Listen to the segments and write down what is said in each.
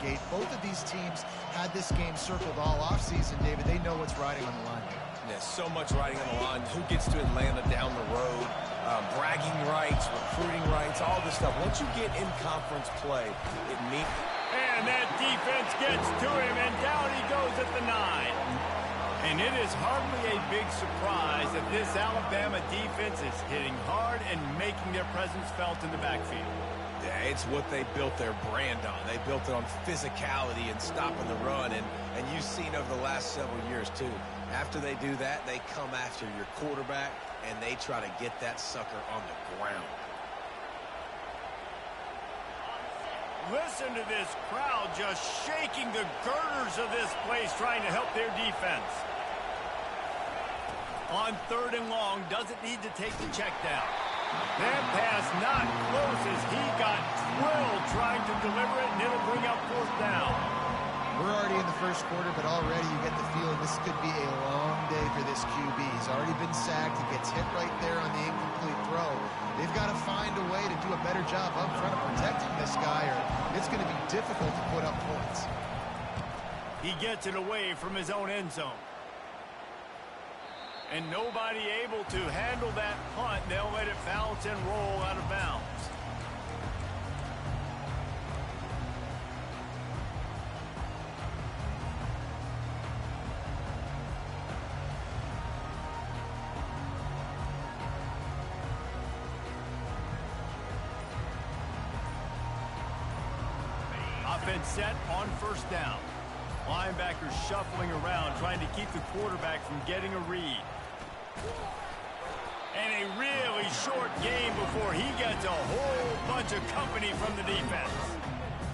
gate. Both of these teams had this game circled all offseason, David. They know what's riding on the line here. Yeah, so much riding on the line. Who gets to Atlanta down the road? Bragging rights, recruiting rights, all this stuff. Once you get in conference play, it means... And that defense gets to him, and down he goes at the 9. And it is hardly a big surprise that this Alabama defense is hitting hard and making their presence felt in the backfield. Yeah, it's what they built their brand on. They built it on physicality and stopping the run, and you've seen over the last several years, too. After they do that, they come after your quarterback, and they try to get that sucker on the ground. Listen to this crowd just shaking the girders of this place, trying to help their defense. On 3rd and long, doesn't need to take the check down. That pass not close as he got drilled trying to deliver it, and it'll bring up 4th down. We're already in the first quarter, but already you get the feeling this could be a long day for this QB. He's already been sacked. He gets hit right there on the incomplete throw. They've got to find a way to do a better job up front of protecting this guy, or it's going to be difficult to put up points. He gets it away from his own end zone. And nobody able to handle that punt. They'll let it bounce and roll out of bounds. Offense set on 1st down. Linebackers shuffling around, trying to keep the quarterback from getting a read. And a really short game before he gets a whole bunch of company from the defense.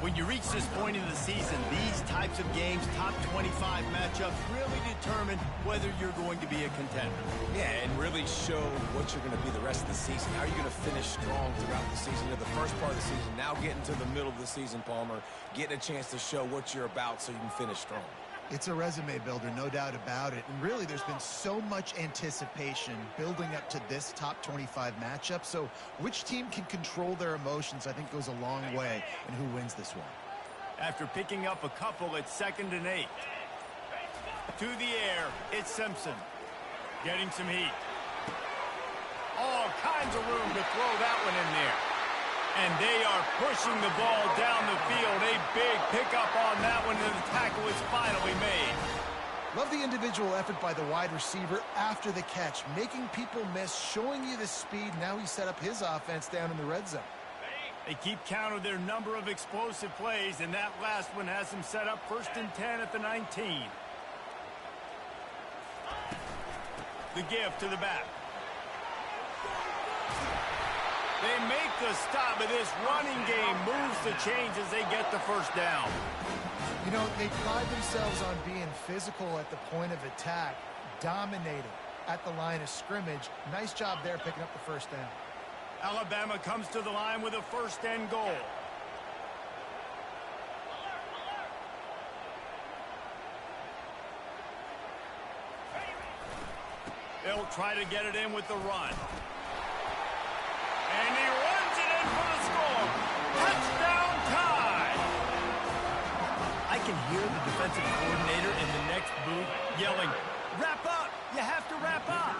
When you reach this point in the season, these types of games, top 25 matchups, really determine whether you're going to be a contender. Yeah, and really show what you're going to be the rest of the season. How are you going to finish strong throughout the season? You're the first part of the season, now getting to the middle of the season, Palmer, getting a chance to show what you're about so you can finish strong. It's a resume builder, no doubt about it. And really, there's been so much anticipation building up to this top 25 matchup. So which team can control their emotions, I think, goes a long way in who wins this one. After picking up a couple at 2nd and 8. To the air, it's Simpson. Getting some heat. All kinds of room to throw that one in there. And they are pushing the ball down the field. A big pickup on that one, and the tackle is finally made. Love the individual effort by the wide receiver after the catch, making people miss, showing you the speed. Now he set up his offense down in the red zone. They keep count of their number of explosive plays, and that last one has them set up 1st and 10 at the 19. The give to the back. They make the stop, but this running game moves the chains as they get the 1st down. You know, they pride themselves on being physical at the point of attack, dominating at the line of scrimmage. Nice job there picking up the 1st down. Alabama comes to the line with a 1st and goal. They'll try to get it in with the run. And he runs it in for the score. Touchdown tie. I can hear the defensive coordinator in the next booth yelling, "Wrap up! You have to wrap up!"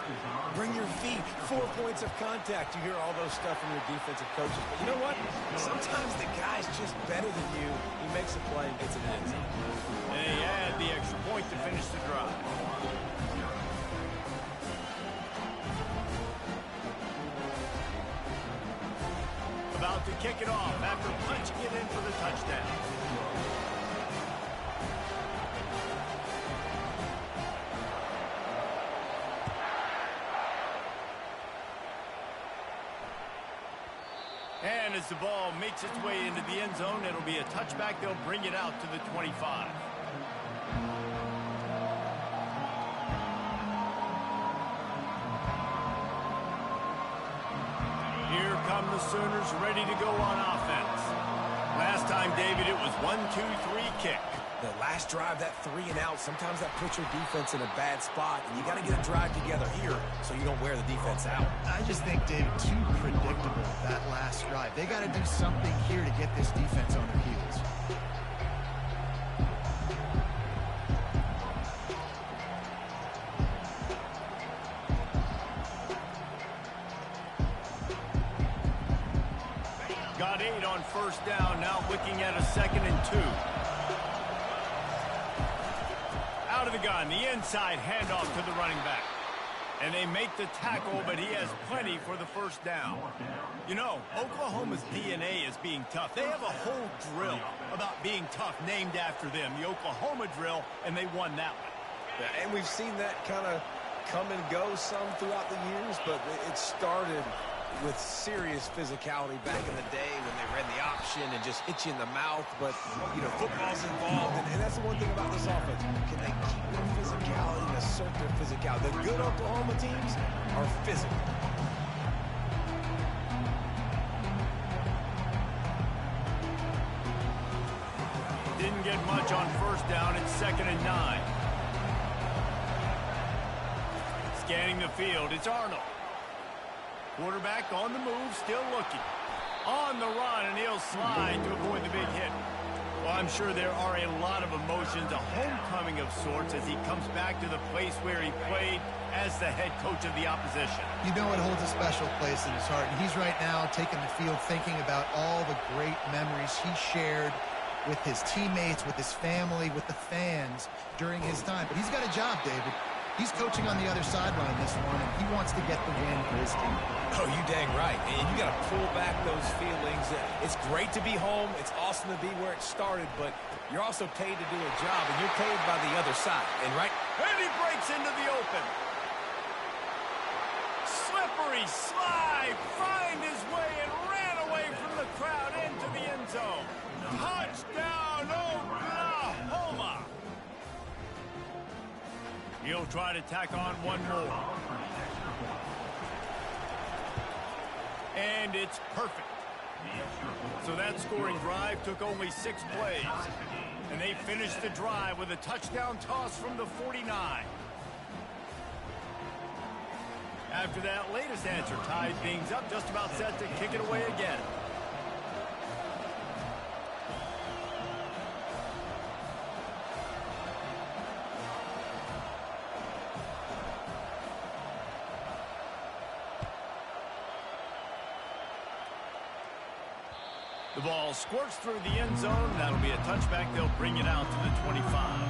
Bring your feet. 4 points of contact. You hear all those stuff from your defensive coaches. But you know what? Sometimes the guy's just better than you. He makes a play and gets it in. And they add the extra point to finish the drive. About to kick it off after punching it in for the touchdown. And as the ball makes its way into the end zone, it'll be a touchback. They'll bring it out to the 25. Here come the Sooners ready to go on offense. Last time, David, it was 1-2-3 kick. The last drive, that 3 and out, sometimes that puts your defense in a bad spot, and you got to get a drive together here so you don't wear the defense out. I just think, David, too predictable, that last drive. They got to do something here to get this defense on their heels. on first down, now looking at a 2nd and 2. Out of the gun, the inside handoff to the running back. And they make the tackle, but he has plenty for the first down. You know, Oklahoma's DNA is being tough. They have a whole drill about being tough named after them, the Oklahoma drill, and they won that one. Yeah, and we've seen that kind of come and go some throughout the years, but it started with serious physicality back in the day when they ran the option and just hit you in the mouth. But, you know, football's involved, and that's the one thing about this offense. Can they keep their physicality and assert their physicality? The good Oklahoma teams are physical. Didn't get much on first down. It's 2nd and 9. Scanning the field, it's Arnold. Quarterback on the move, still looking. On the run, and he'll slide to avoid the big hit. Well, I'm sure there are a lot of emotions, a homecoming of sorts, as he comes back to the place where he played as the head coach of the opposition. You know it holds a special place in his heart, and he's right now taking the field thinking about all the great memories he shared with his teammates, with his family, with the fans during his time. But he's got a job, David. He's coaching on the other sideline this one, and he wants to get the win for his team. Oh, you dang right. And you got to pull back those feelings. It's great to be home. It's awesome to be where it started, but you're also paid to do a job, and you're paid by the other side. And And he breaks into the open. Slippery slide, find his way and ran away from the crowd into the end zone. Touchdown, Oklahoma! He'll try to tack on one more. And it's perfect. So that scoring drive took only 6 plays. And they finished the drive with a touchdown toss from the 49. After that latest answer tied things up, just about set to kick it away again. The ball squirts through the end zone. That'll be a touchback. They'll bring it out to the 25.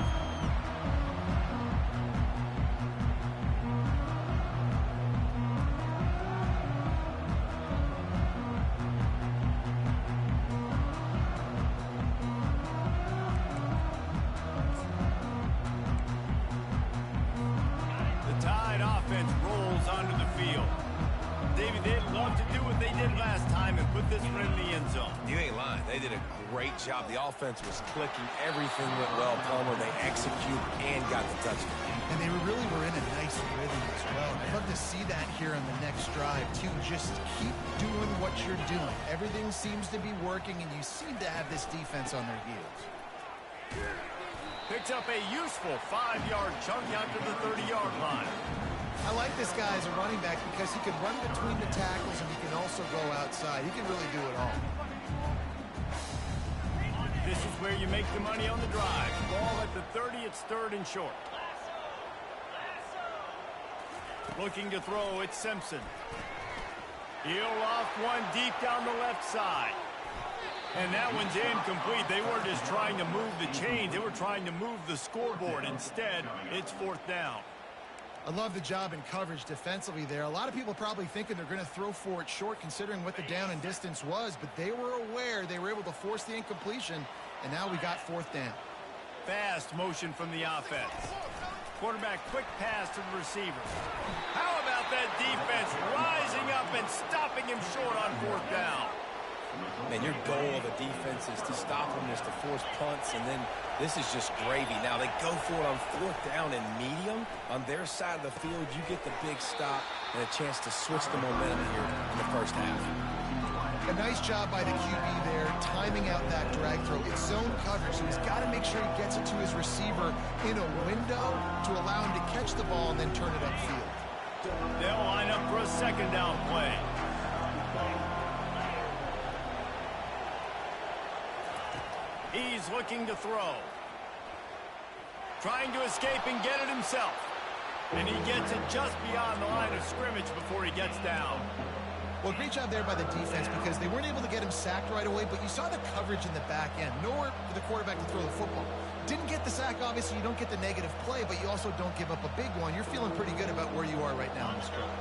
The Tide offense rolls onto the field. David, they'd love to do what they did last time and put this one in the end zone. You ain't lying. They did a great job. The offense was clicking. Everything went well, Palmer. They executed and got the touchdown. And they really were in a nice rhythm as well. I'd love to see that here on the next drive, too. Just keep doing what you're doing. Everything seems to be working, and you seem to have this defense on their heels. Picks up a useful 5-yard chunk out to the 30-yard line. I like this guy as a running back because he can run between the tackles and he can also go outside. He can really do it all. This is where you make the money on the drive. Ball at the 30, it's 3rd and short. Looking to throw, it's Simpson. He'll loft one deep down the left side. And that one's incomplete. They weren't just trying to move the chains. They were trying to move the scoreboard. Instead, it's 4th down. I love the job in coverage defensively there. A lot of people probably thinking they're going to throw for it short considering what the down and distance was, but they were aware. They were able to force the incompletion, and now we got 4th down. Fast motion from the offense. Quarterback quick pass to the receiver. How about that defense rising up and stopping him short on 4th down? Man, your goal of a defense is to stop them, is to force punts, and then this is just gravy. Now, they go for it on 4th down and medium. On their side of the field, you get the big stop and a chance to switch the momentum here in the first half. A nice job by the QB there, timing out that drag throw. It's zone coverage, so he's got to make sure he gets it to his receiver in a window to allow him to catch the ball and then turn it upfield. They'll line up for a 2nd down play. He's looking to throw. Trying to escape and get it himself. And he gets it just beyond the line of scrimmage before he gets down. Well, great job there by the defense because they weren't able to get him sacked right away, but you saw the coverage in the back end. Nowhere for the quarterback to throw the football. Didn't get the sack, obviously. You don't get the negative play, but you also don't give up a big one. You're feeling pretty good about where you are right now in this drive.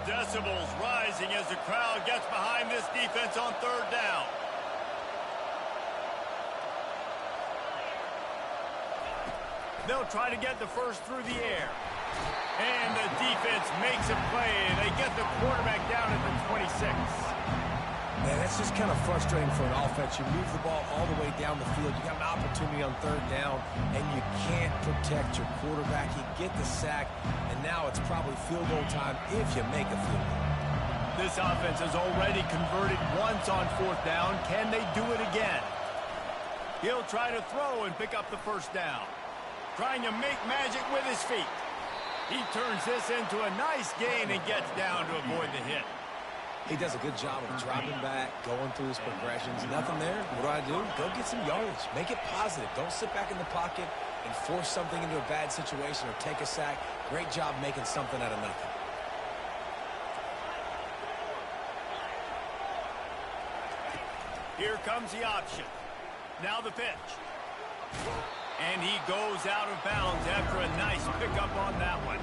Decibels rising as the crowd gets behind this defense on third down. They'll try to get the first through the air. And the defense makes a play, and they get the quarterback down at the 26. Man, that's just kind of frustrating for an offense. You move the ball all the way down the field. You got an opportunity on third down, and you can't protect your quarterback. You get the sack, and now it's probably field goal time if you make a field goal. This offense has already converted once on fourth down. Can they do it again? He'll try to throw and pick up the first down. Trying to make magic with his feet. He turns this into a nice gain and gets down to avoid the hit. He does a good job of dropping back, going through his progressions. Nothing there. What do? Go get some yardage. Make it positive. Don't sit back in the pocket and force something into a bad situation or take a sack. Great job making something out of nothing. Here comes the option. Now the pitch. And he goes out of bounds after a nice pickup on that one.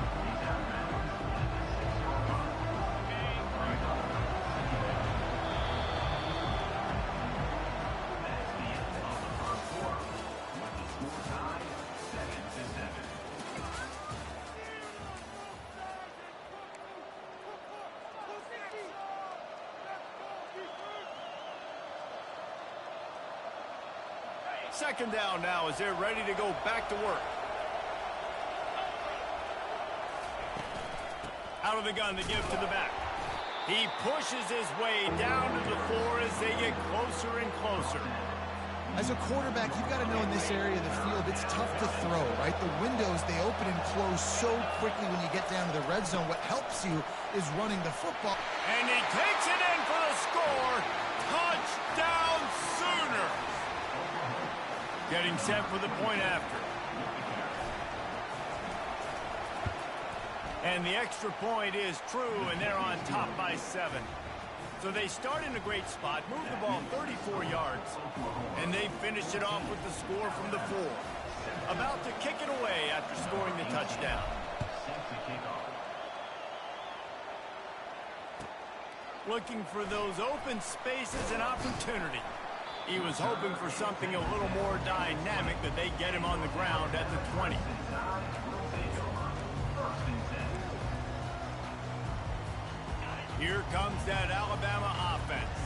Second down now as they're ready to go back to work. Out of the gun to give to the back. He pushes his way down to the floor as they get closer and closer. As a quarterback, you've got to know in this area of the field, it's tough to throw, right? The windows, they open and close so quickly when you get down to the red zone. What helps you is running the football. And he takes it in for the score. Touchdown Sooners. Getting set for the point after. And the extra point is true, and they're on top by 7. So they start in a great spot, move the ball 34 yards, and they finish it off with the score from the 4. About to kick it away after scoring the touchdown. Looking for those open spaces and opportunity. He was hoping for something a little more dynamic, that they get him on the ground at the 20. Here comes that Alabama offense.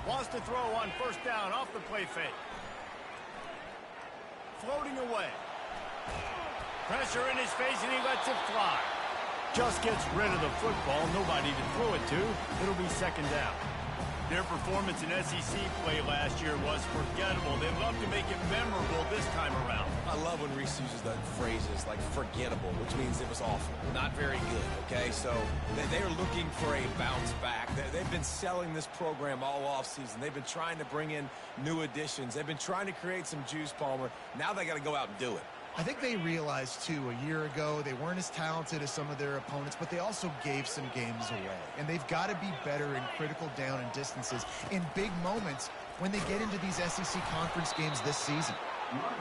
Wants to throw on first down off the play fake. Floating away. Pressure in his face, and he lets it fly. Just gets rid of the football. Nobody to throw it to. It'll be second down. Their performance in SEC play last year was forgettable. They'd love to make it memorable this time around. I love when Reese uses the phrases like forgettable, which means it was awful, not very good, okay? So they're looking for a bounce back. They've been selling this program all offseason. They've been trying to bring in new additions. They've been trying to create some juice, Palmer. Now they got to go out and do it. I think they realized, too, a year ago, they weren't as talented as some of their opponents, but they also gave some games away. And they've got to be better in critical down and distances in big moments when they get into these SEC conference games this season.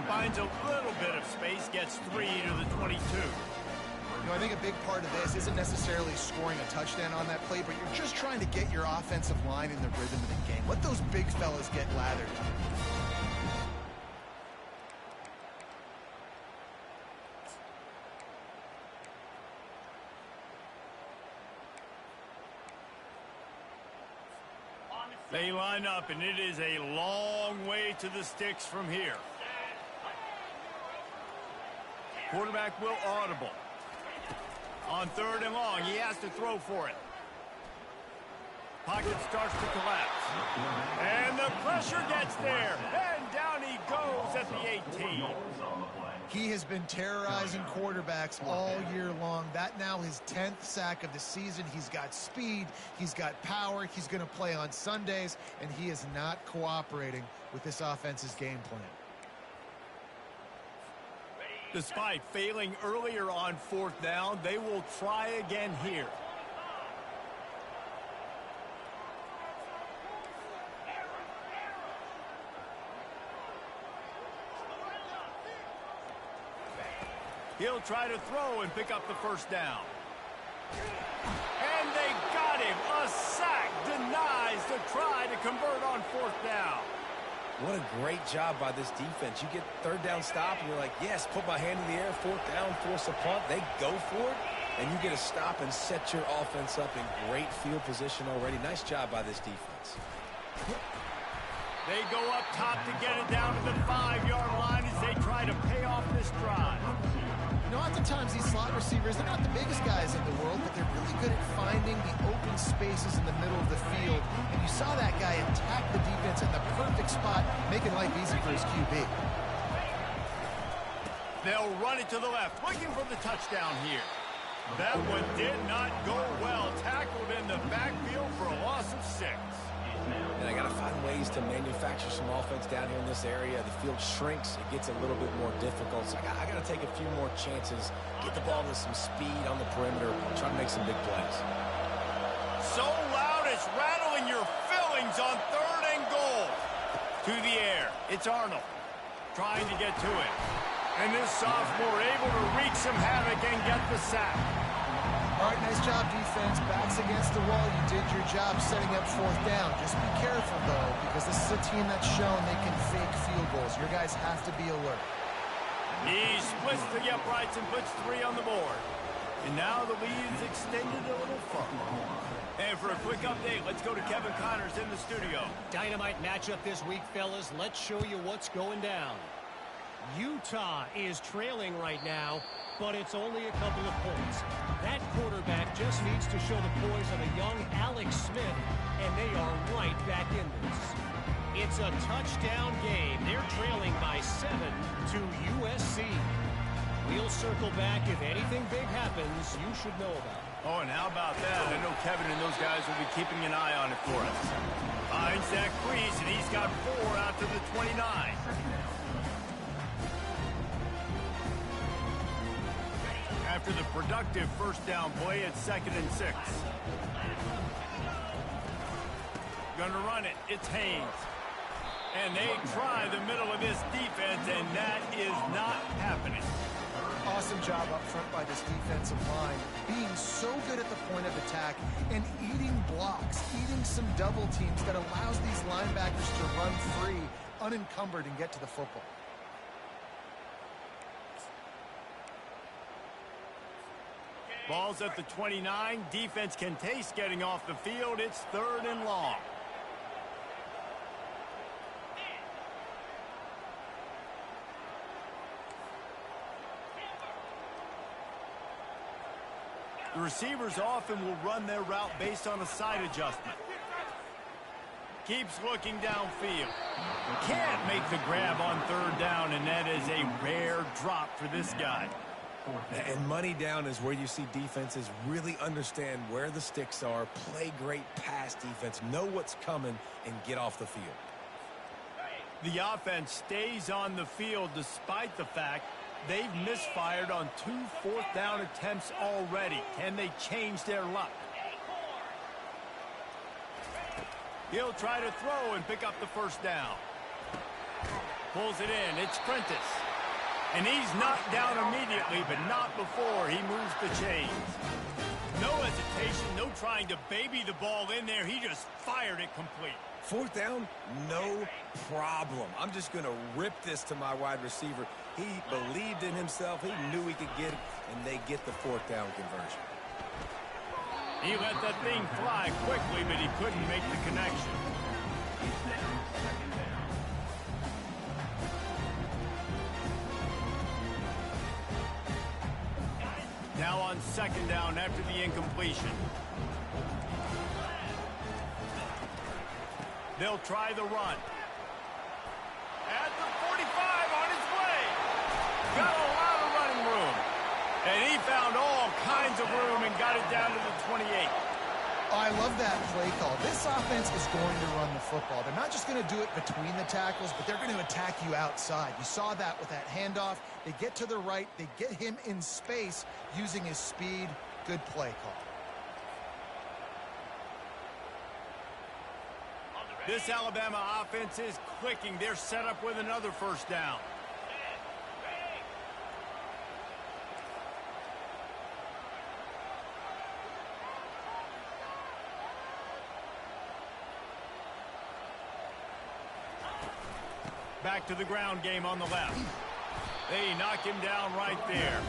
Finds a little bit of space, gets 3 to the 22. You know, I think a big part of this isn't necessarily scoring a touchdown on that play, but you're just trying to get your offensive line in the rhythm of the game. Let those big fellas get lathered. They line up, and it is a long way to the sticks from here. Quarterback will audible. On third and long, he has to throw for it. Pocket starts to collapse. And the pressure gets there. And down he goes at the 18. He has been terrorizing quarterbacks all year long. That now his 10th sack of the season. He's got speed. He's got power. He's going to play on Sundays, and he is not cooperating with this offense's game plan. Despite failing earlier on 4th down, they will try again here. He'll try to throw and pick up the 1st down. And they got him. A sack denies the try to convert on 4th down. What a great job by this defense. You get 3rd down stop, and you're like, yes, put my hand in the air, 4th down, force a punt. They go for it, and you get a stop and set your offense up in great field position already. Nice job by this defense. They go up top to get it down to the 5-yard line as they try to pay off this drive. You know, oftentimes these slot receivers, they're not the biggest guys in the world, but they're really good at finding the open spaces in the middle of the field. And you saw that guy attack the defense in the perfect spot, making life easy for his QB. They'll run it to the left, looking for the touchdown here. That one did not go well. Tackled in the backfield for a loss of 6. And I got to find ways to manufacture some offense down here in this area. The field shrinks. It gets a little bit more difficult. So I got to take a few more chances, get the ball with some speed on the perimeter, try to make some big plays. So loud it's rattling your fillings on 3rd and goal. To the air. It's Arnold trying to get to it. And this sophomore able to wreak some havoc and get the sack. All right, nice job, defense. Backs against the wall. You did your job setting up 4th down. Just be careful, though, because this is a team that's shown they can fake field goals. Your guys have to be alert. He splits the uprights and puts 3 on the board. And now the lead is extended a little further. And for a quick update, let's go to Kevin Connors in the studio. Dynamite matchup this week, fellas. Let's show you what's going down. Utah is trailing right now, but it's only a couple of points. That quarterback just needs to show the poise of a young Alex Smith, and they are right back in this. It's a touchdown game. They're trailing by 7 to USC. We'll circle back if anything big happens you should know about. Oh, and how about that? I know Kevin and those guys will be keeping an eye on it for us. Finds that crease, and he's got 4 out to the 29. After the productive 1st down play, it's 2nd and 6. Gonna run it. It's Haynes. And they try the middle of this defense, and that is not happening. Awesome job up front by this defensive line, being so good at the point of attack and eating blocks, eating some double teams that allows these linebackers to run free, unencumbered, and get to the football. Ball's at the 29. Defense can taste getting off the field. It's 3rd and long. The receivers often will run their route based on a side adjustment. Keeps looking downfield. Can't make the grab on 3rd down, and that is a rare drop for this guy. And money down is where you see defenses really understand where the sticks are, play great pass defense, know what's coming, and get off the field. The offense stays on the field despite the fact they've misfired on 2 4th down attempts already. Can they change their luck? He'll try to throw and pick up the 1st down. Pulls it in. It's Prentice. And he's knocked down immediately, but not before he moves the chains. No hesitation, no trying to baby the ball in there. He just fired it complete. 4th down, no problem. I'm just going to rip this to my wide receiver. He believed in himself. He knew he could get it, and they get the 4th down conversion. He let that thing fly quickly, but he couldn't make the connection. Now on 2nd down after the incompletion. They'll try the run. At the 45 on his way. Got a lot of running room. And he found all kinds of room and got it down to the 28. Oh, I love that play call. This offense is going to run the football. They're not just going to do it between the tackles, but they're going to attack you outside. You saw that with that handoff. They get to the right. They get him in space using his speed. Good play call. This Alabama offense is clicking. They're set up with another first down. Back to the ground game on the left. They knock him down right there.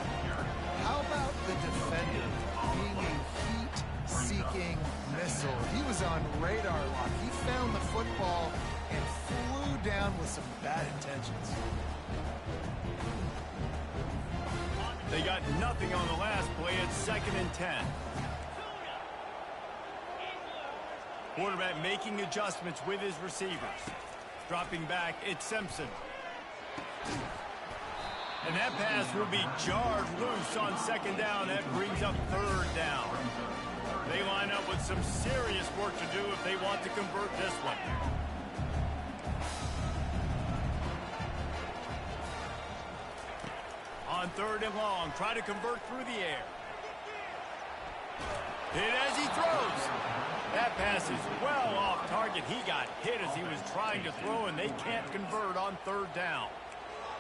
How about the defender being a heat-seeking missile? He was on radar lock. He found the football and flew down with some bad intentions. They got nothing on the last play. It's 2nd and 10. Quarterback making adjustments with his receivers. Dropping back, it's Simpson. And that pass will be jarred loose on 2nd down. That brings up 3rd down. They line up with some serious work to do if they want to convert this one. On 3rd and long, try to convert through the air. Hit as he throws. That pass is well off target. He got hit as he was trying to throw, and they can't convert on 3rd down.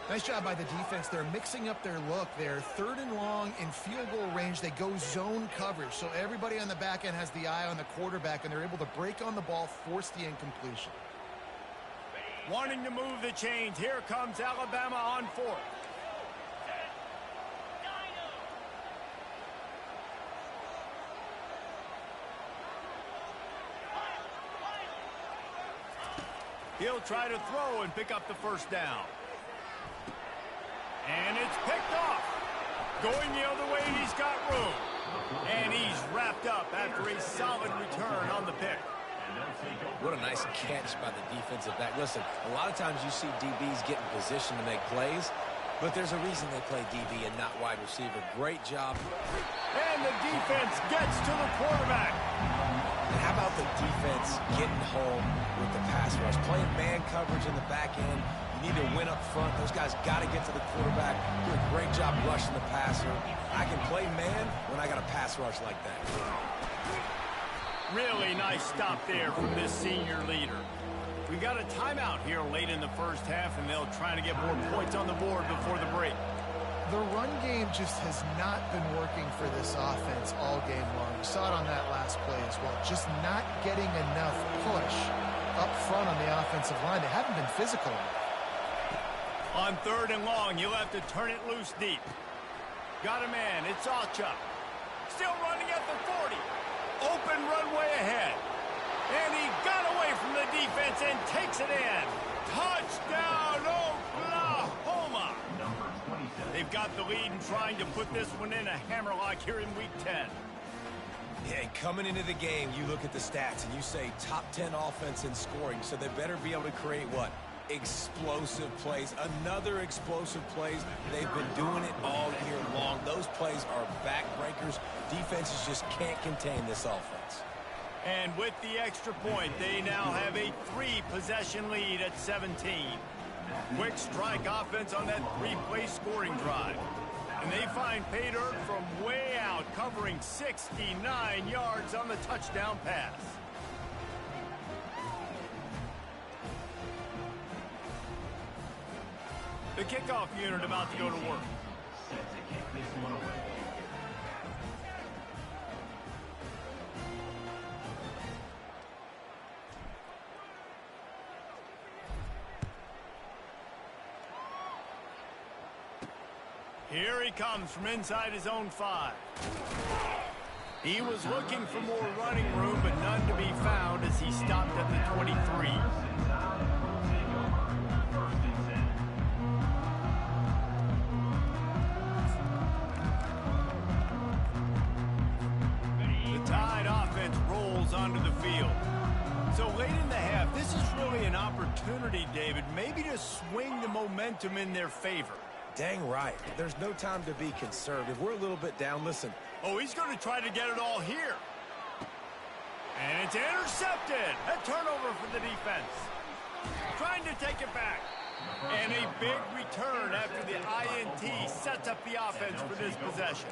Nice job by the defense. They're mixing up their look. They're 3rd and long in field goal range. They go zone coverage, so everybody on the back end has the eye on the quarterback, and they're able to break on the ball, force the incompletion. Wanting to move the chains. Here comes Alabama on 4th. He'll try to throw and pick up the first down. And it's picked off. Going the other way, and he's got room. And he's wrapped up after a solid return on the pick. What a nice catch by the defensive back. Listen, a lot of times you see DBs get in position to make plays, but there's a reason they play DB and not wide receiver. Great job. And the defense gets to the quarterback. And how about the defense getting home with the pass rush? Playing man coverage in the back end. You need to win up front. Those guys got to get to the quarterback. Do a great job rushing the passer. I can play man when I got a pass rush like that. Really nice stop there from this senior leader. We got a timeout here late in the first half, and they'll try to get more points on the board before the break. The run game just has not been working for this offense all game long. We saw it on that last play as well. Just not getting enough push up front on the offensive line. They haven't been physical enough. On 3rd and long, you'll have to turn it loose deep. Got a man. It's Alchuk. Still running at the 40. Open runway ahead. And he got away from the defense and takes it in. Touchdown, Oklahoma! They've got the lead and trying to put this one in a hammerlock here in Week 10. Yeah, coming into the game, you look at the stats and you say top 10 offense in scoring, so they better be able to create what? Explosive plays. Another explosive plays. They've been doing it all year long. Those plays are backbreakers. Defenses just can't contain this offense. And with the extra point, they now have a 3-possession lead at 17. Quick strike offense on that 3-play scoring drive. And they find pay dirt from way out, covering 69 yards on the touchdown pass. The kickoff unit about to go to work. Set to kick this one away. Here he comes from inside his own 5. He was looking for more running room, but none to be found as he stopped at the 23. The Tide offense rolls onto the field. So late in the half, this is really an opportunity, David, maybe to swing the momentum in their favor. Dang right. There's no time to be conservative. We're a little bit down. Listen. Oh, he's going to try to get it all here. And it's intercepted. A turnover for the defense. Trying to take it back. And a big return after the INT sets up the offense for this possession.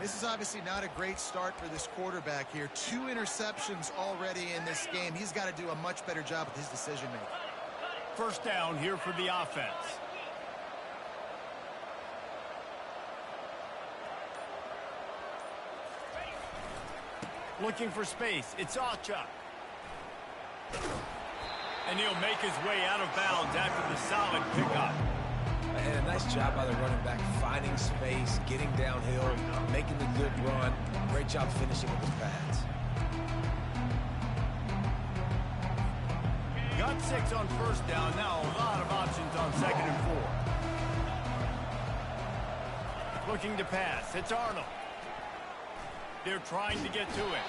This is obviously not a great start for this quarterback here. 2 interceptions already in this game. He's got to do a much better job with his decision-making. First down here for the offense. Looking for space. It's Achuk. And he'll make his way out of bounds after the solid pickup. And a nice job by the running back, finding space, getting downhill, making the good run. Great job finishing with his pads. Got 6 on first down. Now a lot of options on 2nd and 4. Looking to pass. It's Arnold. They're trying to get to it.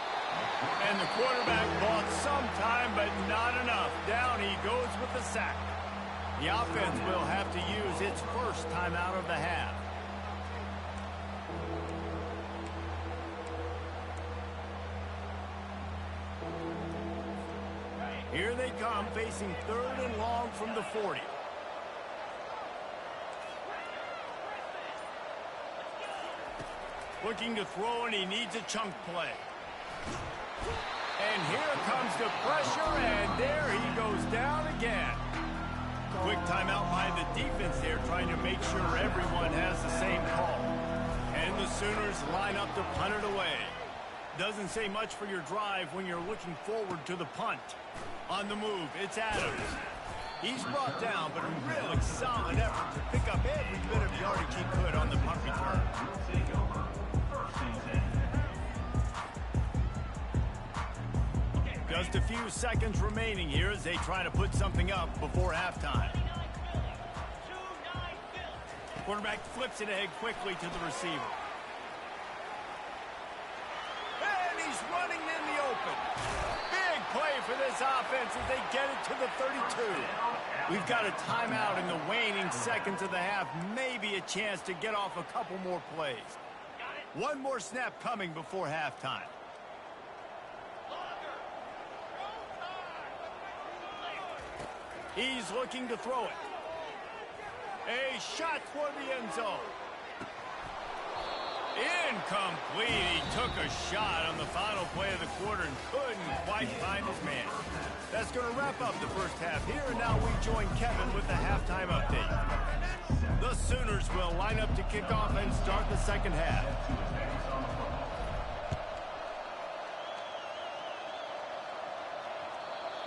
And the quarterback bought some time, but not enough. Down he goes with the sack. The offense will have to use its first timeout of the half. Here they come, facing 3rd and long from the 40. Looking to throw, and he needs a chunk play. And here comes the pressure, and there he goes down again. Quick timeout by the defense there, trying to make sure everyone has the same call. And the Sooners line up to punt it away. Doesn't say much for your drive when you're looking forward to the punt. On the move, it's Adams. He's brought down, but a really solid effort to pick up every bit of yardage he could on the punt return. Just a few seconds remaining here as they try to put something up before halftime. Quarterback flips it ahead quickly to the receiver. And he's running in the open. Big play for this offense as they get it to the 32. We've got a timeout in the waning seconds of the half. Maybe a chance to get off a couple more plays. One more snap coming before halftime. He's looking to throw it. A shot toward the end zone. Incomplete. He took a shot on the final play of the quarter and couldn't quite find his man. That's going to wrap up the first half here, and now we join Kevin with the halftime update. The Sooners will line up to kick off and start the second half.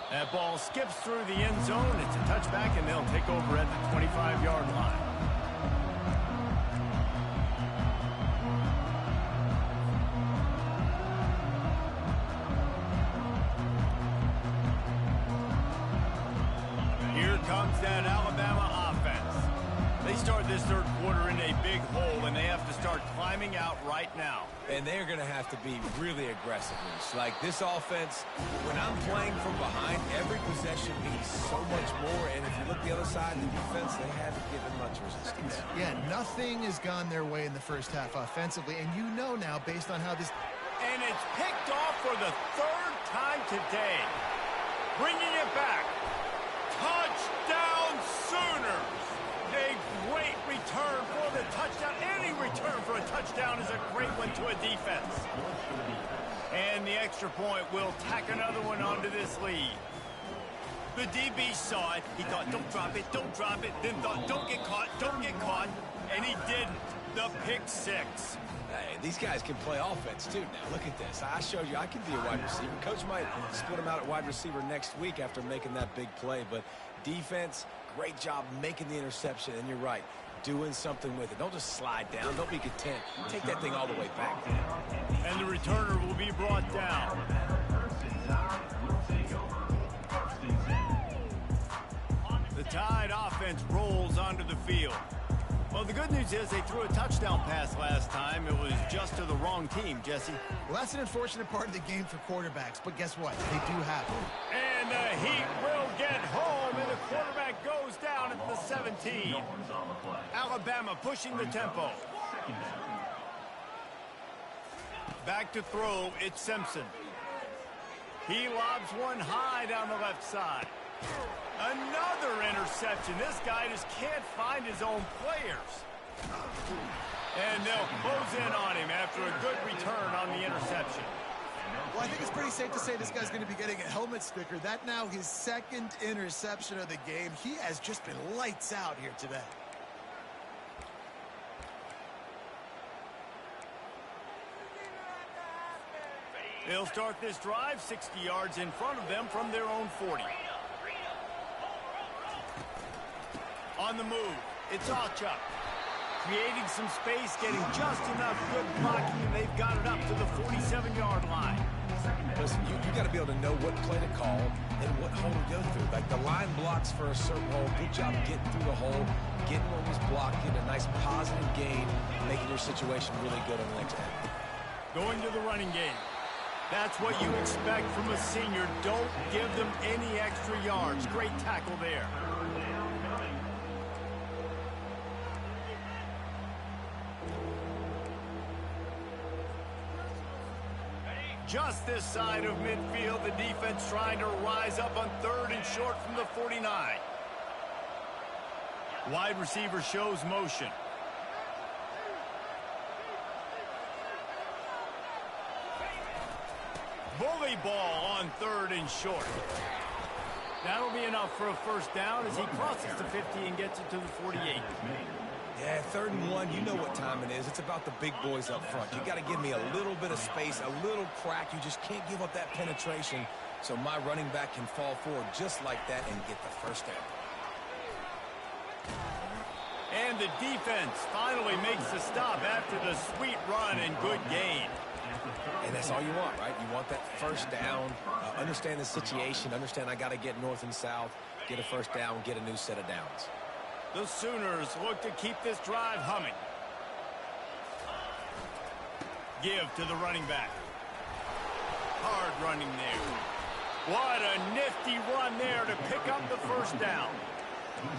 That ball skips through the end zone. It's a touchback, and they'll take over at the 25-yard line. Here comes that Alabama offense. They start this third quarter in a big hole, and they have to start climbing out right now. And they're going to have to be really aggressive. Like this offense, when I'm playing from behind, every possession means so much more. And if you look the other side of the defense, they haven't given much resistance. Yeah, nothing has gone their way in the first half offensively. And you know now, based on how this... And it's picked off for the 3rd time today. Bringing it back. Touchdown Sooners. A great return for the touchdown. Any return for a touchdown is a great one to a defense. And the extra point will tack another one onto this lead. The DB saw it. He thought, don't drop it, don't drop it. Then thought, don't get caught, don't get caught. And he didn't. The pick 6. Hey, these guys can play offense, too, now. Look at this. I showed you I can be a wide receiver. Coach might split him out at wide receiver next week after making that big play. But defense, great job making the interception. And you're right, doing something with it. Don't just slide down. Don't be content. Take that thing all the way back. And the returner will be brought down. The Tide offense rolls onto the field. Well, the good news is they threw a touchdown pass last time. It was just to the wrong team, Jesse. Well, that's an unfortunate part of the game for quarterbacks, but guess what? They do happen. And the Heat will get home, and the quarterback goes down at the 17. Alabama pushing the tempo. Back to throw, it's Simpson. He lobs one high down the left side. Another interception. This guy just can't find his own players. And they'll close in on him after a good return on the interception. Well, I think it's pretty safe to say this guy's going to be getting a helmet sticker. That now his second interception of the game. He has just been lights out here today. They'll start this drive 60 yards in front of them from their own 40. On the move, it's Achuk. Creating some space, getting just enough good blocking, and they've got it up to the 47-yard line. Listen, you got to be able to know what play to call and what hole to go through. Like the line blocks for a certain hole. Good job getting through the hole, getting where he's blocking, a nice positive gain, making your situation really good on the next end. Going to the running game. That's what you expect from a senior. Don't give them any extra yards. Great tackle there. Just this side of midfield, the defense trying to rise up on 3rd and short from the 49. Wide receiver shows motion. Bully ball on 3rd and short. That'll be enough for a first down as he crosses the 50 and gets it to the 48. Yeah, 3rd and 1, you know what time it is. It's about the big boys up front. You got to give me a little bit of space, a little crack. You just can't give up that penetration so my running back can fall forward just like that and get the first down. And the defense finally makes the stop after the sweet run and good gain. And that's all you want, right? You want that first down, understand the situation, understand I got to get north and south, get a first down, get a new set of downs. The Sooners look to keep this drive humming. Give to the running back. Hard running there. What a nifty run there to pick up the first down.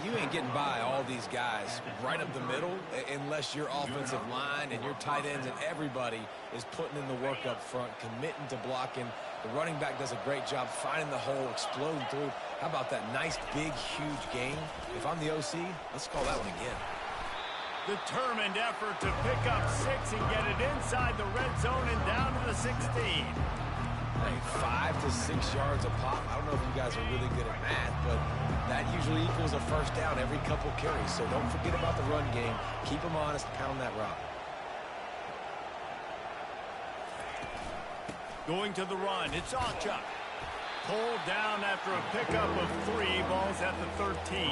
You ain't getting by all these guys right up the middle unless your offensive line and your tight ends and everybody is putting in the work up front, committing to blocking. The running back does a great job finding the hole, exploding through. How about that nice, big, huge gain? If I'm the OC, let's call that one again. Determined effort to pick up 6 and get it inside the red zone and down to the 16. Hey, 5 to 6 yards a pop. I don't know if you guys are really good at math, but that usually equals a first down every couple carries. So don't forget about the run game. Keep them honest, pound that rock. Going to the run, it's Achuk. Pulled down after a pickup of 3, balls at the 13.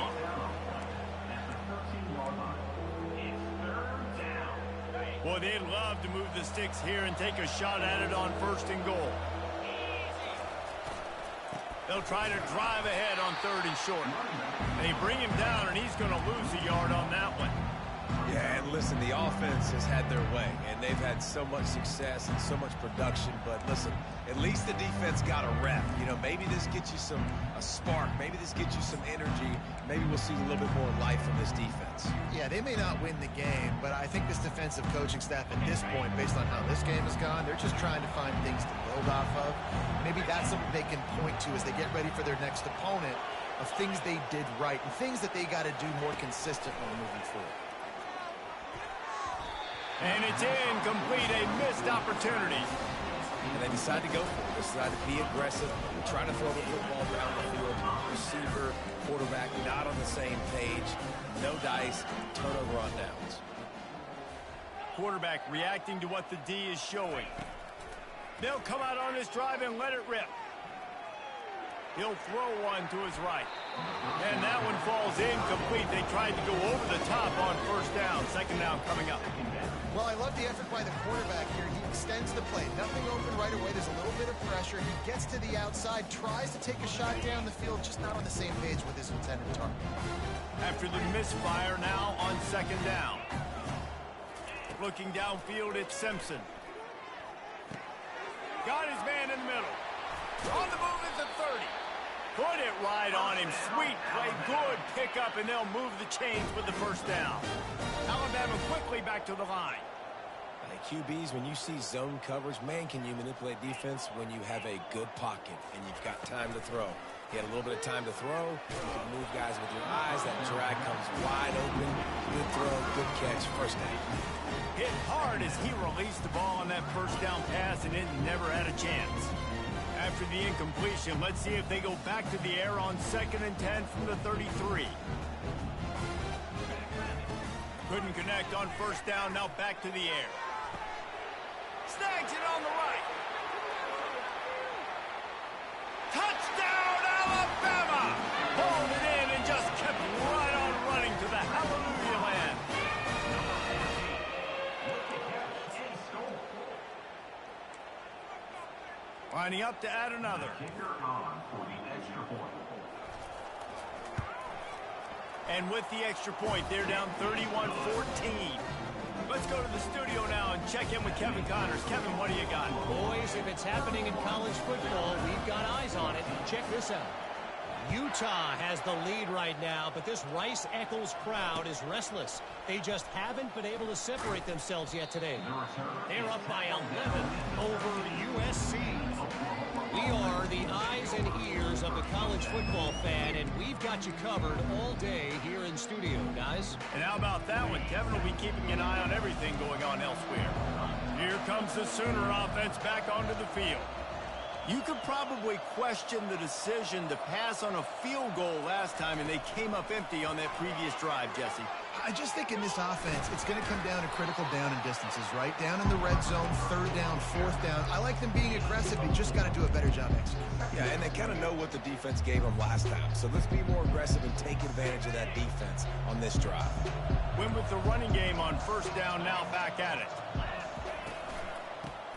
Boy, they'd love to move the sticks here and take a shot at it on 1st and goal. They'll try to drive ahead on 3rd and short. They bring him down, and he's going to lose a yard on that one. Yeah, and listen, the offense has had their way, and they've had so much success and so much production. But listen, at least the defense got a rep. You know, maybe this gets you a spark. Maybe this gets you some energy. Maybe we'll see a little bit more life from this defense. Yeah, they may not win the game, but I think this defensive coaching staff at this point, based on how this game has gone, they're just trying to find things to build off of. Maybe that's something they can point to as they get ready for their next opponent, of things they did right and things that they got to do more consistently moving forward. And it's incomplete, a missed opportunity. And they decide to go for it. They decide to be aggressive, try to throw the football down the field. Receiver, quarterback, not on the same page. No dice, turnover on downs. Quarterback reacting to what the D is showing. They'll come out on this drive and let it rip. He'll throw one to his right. And that one falls incomplete. They tried to go over the top on 1st down. 2nd down coming up. Well, I love the effort by the quarterback here. He extends the play. Nothing open right away. There's a little bit of pressure. He gets to the outside, tries to take a shot down the field, just not on the same page with his intended target. After the misfire, now on 2nd down. Looking downfield, it's Simpson. Got his man in the middle. On the move is the 30. Put it right on him. Sweet play. Good pickup, and they'll move the chains with the 1st down. Alabama quickly back to the line. Hey, QBs, when you see zone coverage, man, can you manipulate defense when you have a good pocket and you've got time to throw. You had a little bit of time to throw. You can move guys with your eyes. That drag comes wide open. Good throw, good catch, first down. Hit hard as he released the ball on that first down pass, and it never had a chance. After the incompletion, let's see if they go back to the air on 2nd and 10 from the 33. Couldn't connect on first down, now back to the air. Snags it on the right. Touchdown, Alabama! Pulled it in and just kept right on running to the hallelujah land. Lining up to add another. And with the extra point, they're down 31-14. Let's go to the studio now and check in with Kevin Connors. Kevin, what do you got? Boys, if it's happening in college football, we've got eyes on it. Check this out. Utah has the lead right now, but this Rice-Eccles crowd is restless. They just haven't been able to separate themselves yet today. They're up by 11 over USC. We are the eyes and ears of the college football fan, and we've got you covered all day here in studio, guys. And how about that one? Kevin will be keeping an eye on everything going on elsewhere. Here comes the Sooner offense back onto the field. You could probably question the decision to pass on a field goal last time, and they came up empty on that previous drive, Jesse. I just think in this offense, it's going to come down to critical down and distances, right? Down in the red zone, 3rd down, 4th down. I like them being aggressive. They just got to do a better job executing. Yeah, and they kind of know what the defense gave them last time. So let's be more aggressive and take advantage of that defense on this drive. Win with the running game on first down, now back at it.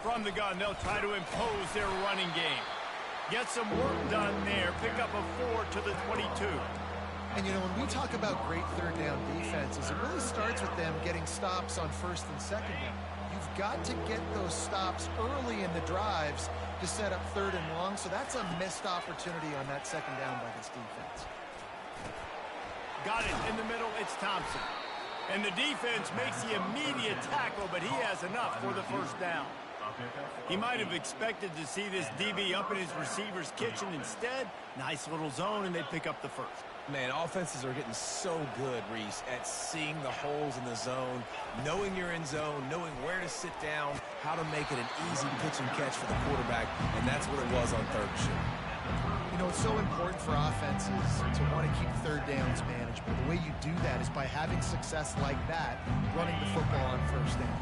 From the gun, they'll try to impose their running game. Get some work done there. Pick up a 4 to the 22. And, you know, when we talk about great 3rd down defenses, it really starts with them getting stops on 1st and 2nd down. You've got to get those stops early in the drives to set up 3rd and long, so that's a missed opportunity on that 2nd down by this defense. Got it in the middle, it's Thompson. And the defense makes the immediate tackle, but he has enough for the first down. He might have expected to see this DB up in his receiver's kitchen. Instead, nice little zone, and they pick up the first. Man, offenses are getting so good, Reese, at seeing the holes in the zone, knowing you're in zone, knowing where to sit down, how to make it an easy pitch and catch for the quarterback, and that's what it was on 3rd and short. You know, it's so important for offenses to want to keep 3rd downs manageable. The way you do that is by having success like that, running the football on 1st down.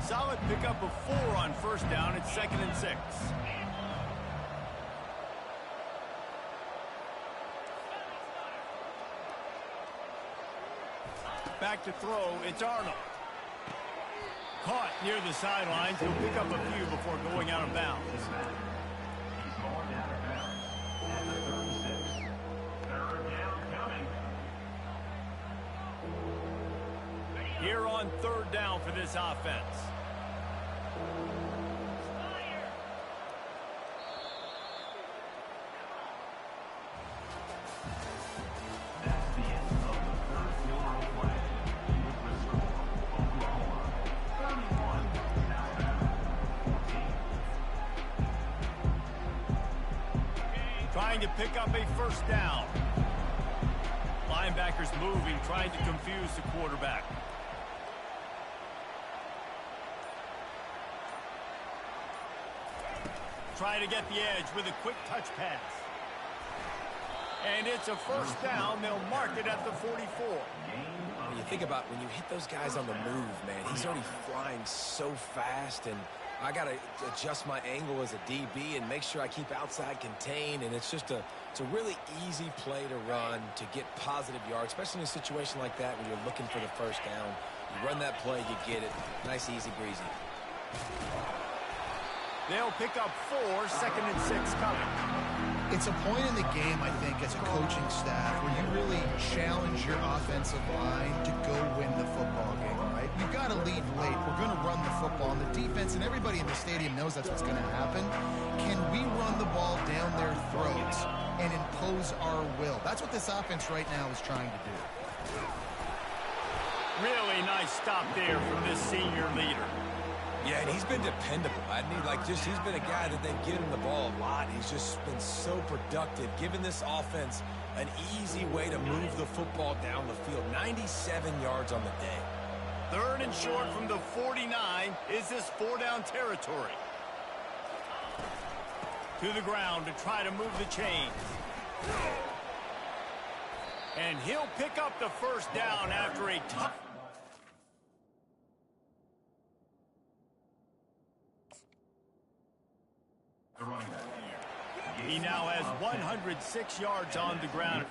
Solid pickup of 4 on first down. It's 2nd and 6. Back to throw. It's Arnold. Caught near the sidelines. He'll pick up a few before going out of bounds. Here on 3rd down for this offense. Trying to pick up a first down. Linebackers moving, trying to confuse the quarterback. Trying to get the edge with a quick touch pass. And it's a first down. They'll mark it at the 44. When you think about when you hit those guys on the move, man, he's already flying so fast, and I got to adjust my angle as a DB and make sure I keep outside contained, and it's a really easy play to run to get positive yards, especially in a situation like that when you're looking for the first down. You run that play, you get it. Nice, easy, breezy. They'll pick up 4, 2nd and 6 coming. It's a point in the game, I think, as a coaching staff where you really challenge your offensive line to go win the football game, right? You've got to lead late. We're going to run the football, and the defense and everybody in the stadium knows that's what's going to happen. Can we run the ball down their throats and impose our will? That's what this offense right now is trying to do. Really nice stop there from this senior leader. Yeah, and he's been dependable. He's been a guy that they give him the ball a lot. He's just been so productive, giving this offense an easy way to move the football down the field. 97 yards on the day. 3rd and short from the 49. Is this 4-down territory? To the ground to try to move the chains. And he'll pick up the 1st down after a tough... He now has 106 yards on the ground.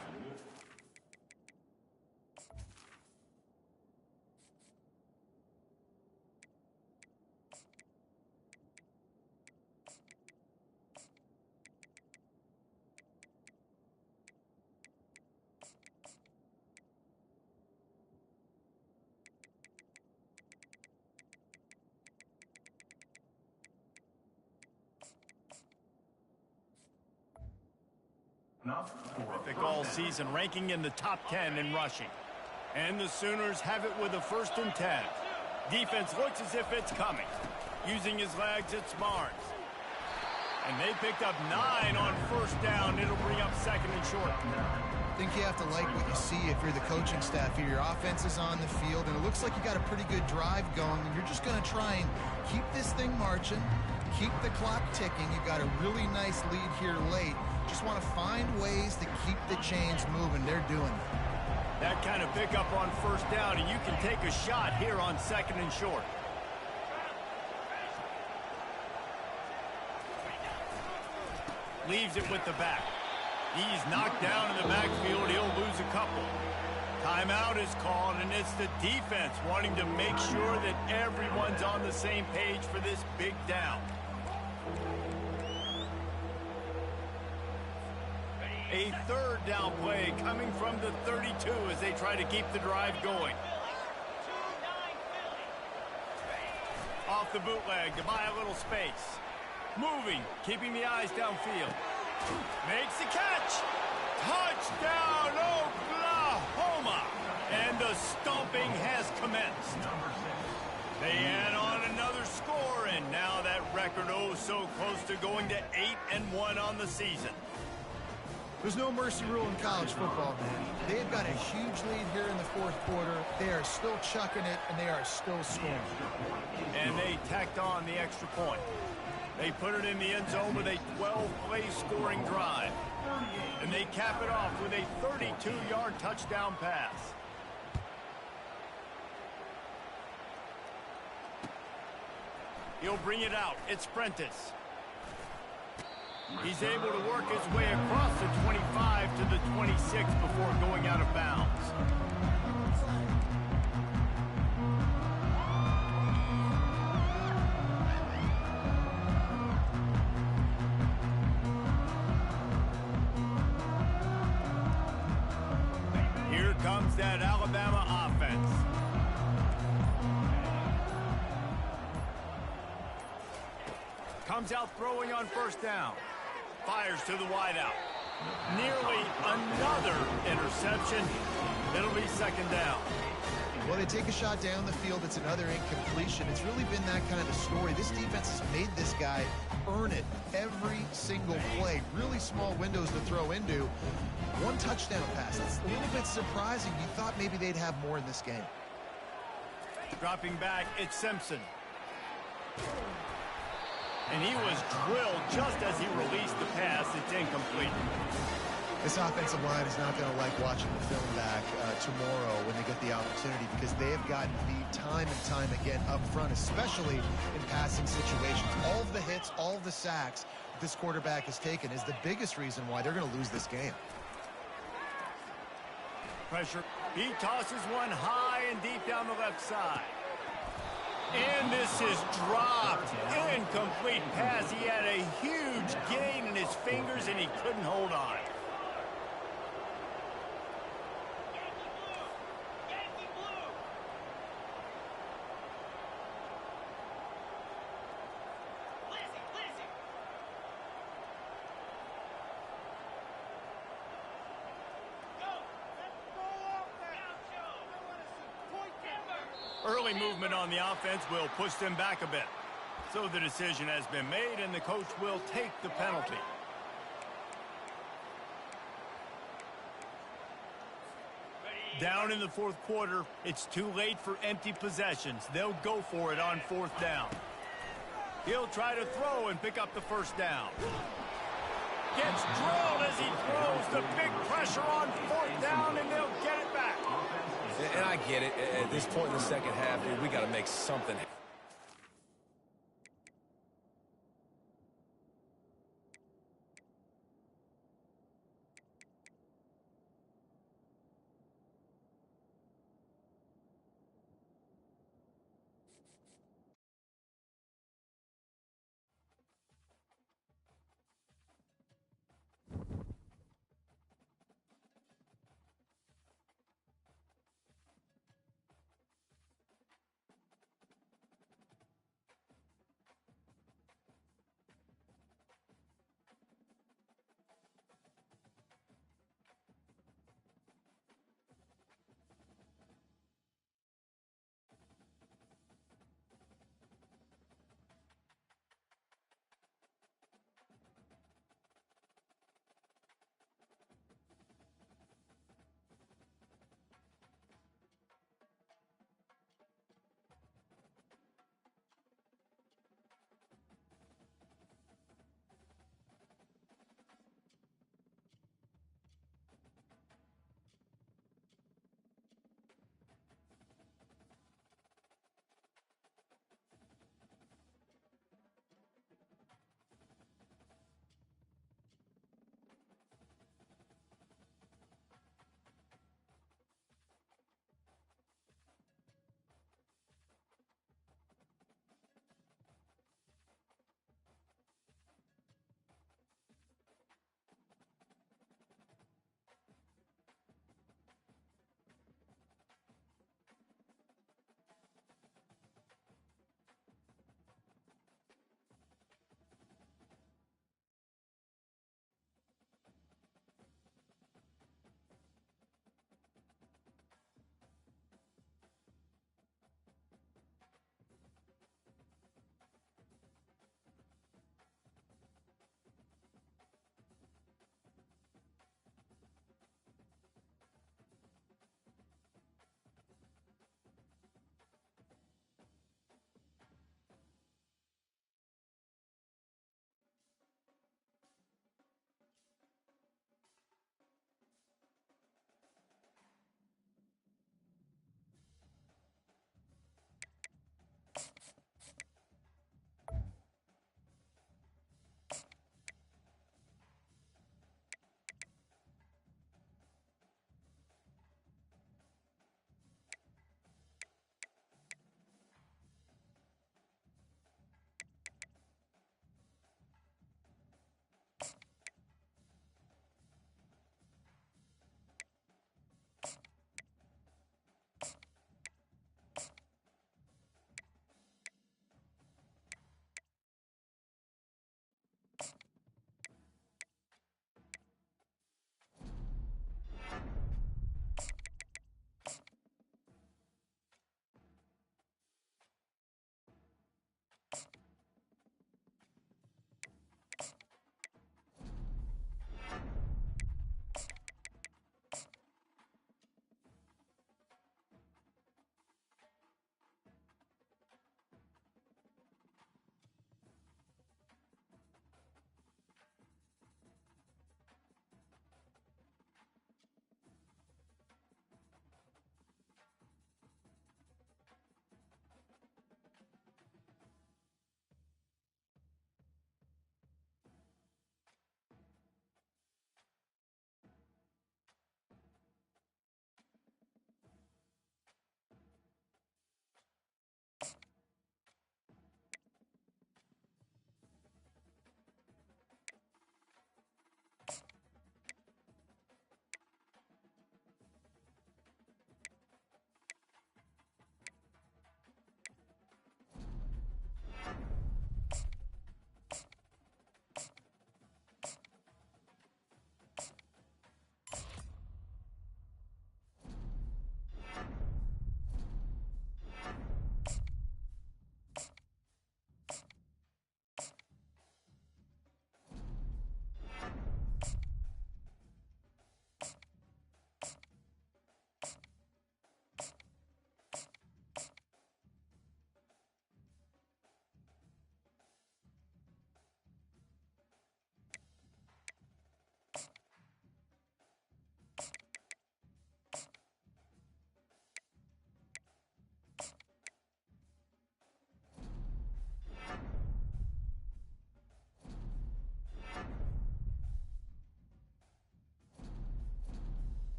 Terrific all season, ranking in the top 10 in rushing. And the Sooners have it with a 1st and 10. Defense looks as if it's coming. Using his legs, it's Barnes. And they picked up 9 on 1st down. It'll bring up 2nd and short. I think you have to like what you see if you're the coaching staff here. Your offense is on the field, and it looks like you got a pretty good drive going, and you're just going to try and keep this thing marching, keep the clock ticking. You've got a really nice lead here late. Just want to find ways to keep the chains moving. They're doing it. That kind of pickup on 1st down, and you can take a shot here on 2nd and short. Leaves it with the back. He's knocked down in the backfield. He'll lose a couple. Timeout is called, and it's the defense wanting to make sure that everyone's on the same page for this big down. A 3rd down play coming from the 32 as they try to keep the drive going. Off the bootleg to buy a little space. Moving, keeping the eyes downfield. Makes the catch. Touchdown, Oklahoma. And the stomping has commenced. They add on another score, and now that record so close to going to 8-1 on the season. There's no mercy rule in college football, man. They've got a huge lead here in the 4th quarter. They are still chucking it, and they are still scoring. And they tacked on the extra point. They put it in the end zone with a 12-play scoring drive. And they cap it off with a 32-yard touchdown pass. He'll bring it out. It's Prentice. He's able to work his way across the 25 to the 26 before going out of bounds. Here comes that Alabama offense. Comes out throwing on 1st down. Fires to the wideout. Nearly another interception. It'll be 2nd down. Well, they take a shot down the field. It's another incompletion. It's really been that kind of story. This defense has made this guy earn it every single play. Really small windows to throw into. 1 touchdown pass. That's a little bit surprising. You thought maybe they'd have more in this game. Dropping back, it's Simpson. And he was drilled just as he released the pass. It's incomplete. This offensive line is not going to like watching the film back tomorrow when they get the opportunity, because they have gotten beat time and time again up front, especially in passing situations. All of the hits, all of the sacks this quarterback has taken is the biggest reason why they're going to lose this game. Pressure. He tosses one high and deep down the left side. And this is dropped. Incomplete pass. He had a huge gain in his fingers, and he couldn't hold on. Early movement on the offense will push them back a bit. So the decision has been made, and the coach will take the penalty. Down in the fourth quarter, it's too late for empty possessions. They'll go for it on fourth down. He'll try to throw and pick up the first down. Gets drilled as he throws. The big pressure on fourth down, and they'll get it back. And I get it. At this point in the second half, we got to make something